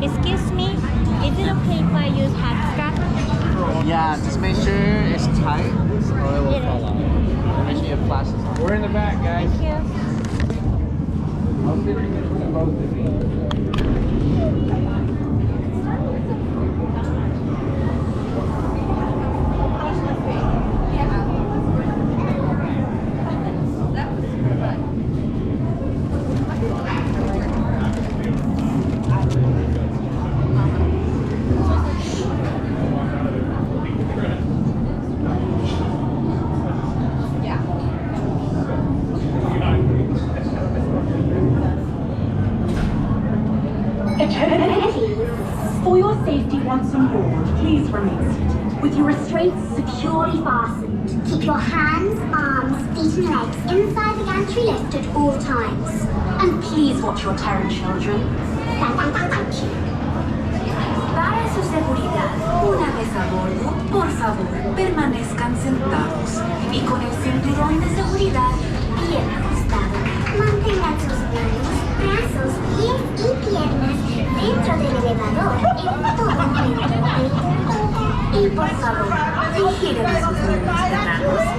Excuse me, is it okay if I use hat strap? Yeah, just make sure it's tight or it will fall off. Make sure you have flashes on. We're in the back, guys. Thank you. I'll sit in between both of you. For your safety once on board, please remain seated, with your restraints securely fastened. Keep your hands, arms, feet and legs inside the gantry lift at all times. And please watch your terror children. Thank you. Para su seguridad, una vez a bordo, por favor, permanezcan sentados y con el cinturón de seguridad bien ajustado. Mantengan sus manos, brazos, pies y piernas dentro del elevador en todo momento. Y por favor, vigilen sus manos cerrados. Gracias.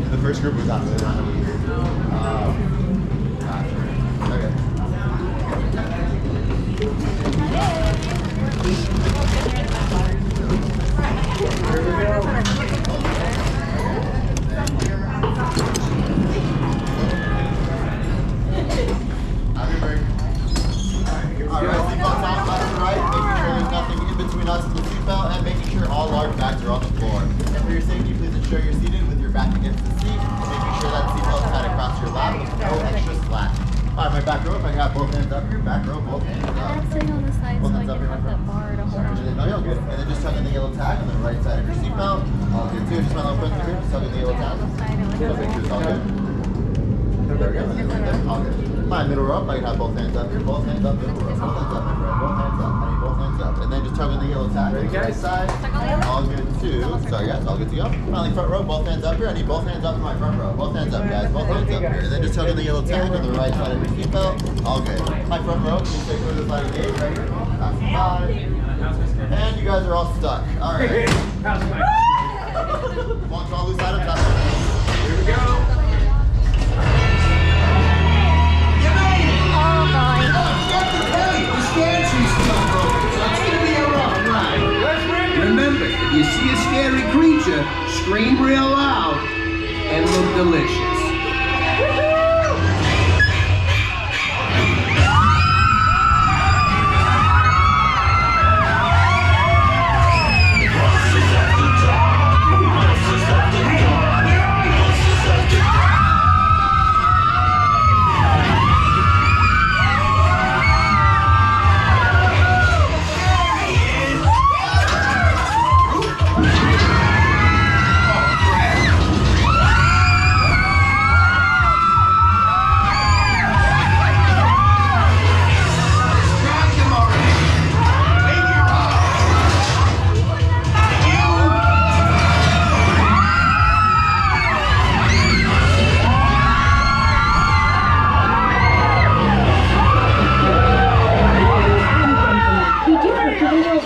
The first group was after that. Okay. Happy break. Alright, seatbelts on, left and right, making sure there's nothing in between us and the seatbelt, and making sure all large bags are on the floor. And for your safety, please ensure you're seated with your back against the seat, making sure that seatbelt is tied across your lap with no extra slack. Alright, my back row, if I can have both hands up here, back row, both hands up. I'm sitting on the side Both so I hands up can here, have my that friend. bar to hold on. No, you're good. And then just tug in the yellow tag on the right side of your seatbelt. All good too. Just my little foot here. Just tug in the yellow tag. So make sure it's all good. There we go. And then right there. All good. My middle row up. I can have both hands up here. Both hands up. Middle row. Both hands up, my friend. Both hands up. I need both hands up. And then just tug in the yellow tag. Ready, guys? Side. All good too. Sorry, guys. All good to go. Finally, front row. Both hands up here. I need both hands up for my front row. Both hands up, guys. Both hands up here. And then just tug in the yellow tag on the right side of your seatbelt. All good. My front row. Please take for the sliding gate right here. That's 5. And you guys are all stuck. All right. Launch all loose items. That's it. Here we go. Oh boy. The gantry's still broken, so it's gonna be a rough ride. Remember, if you see a scary creature, scream real loud and look delicious.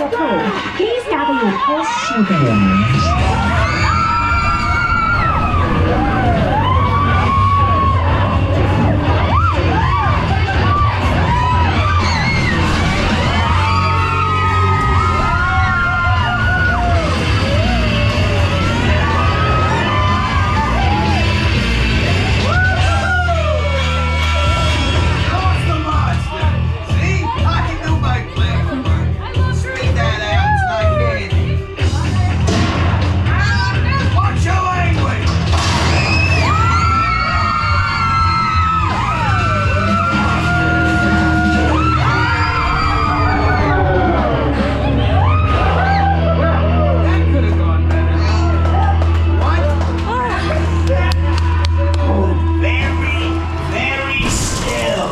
Careful. Please gather your horseshoe belongings. What's the monster? See? I can do my plan. Spit that out, it's not candy. Watch your language! That could have gone better. What? Hold very, very still.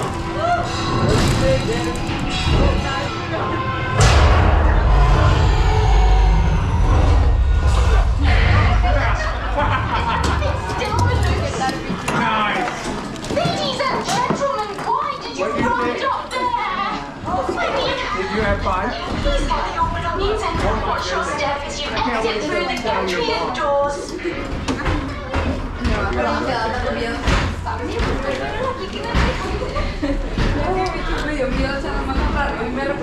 Ladies and gentlemen, why did you ride up there? Did you have fun? Please gather your belongings and watch your step as you exit through the gantry doors. Dios mío, se nos van a hablar. Primero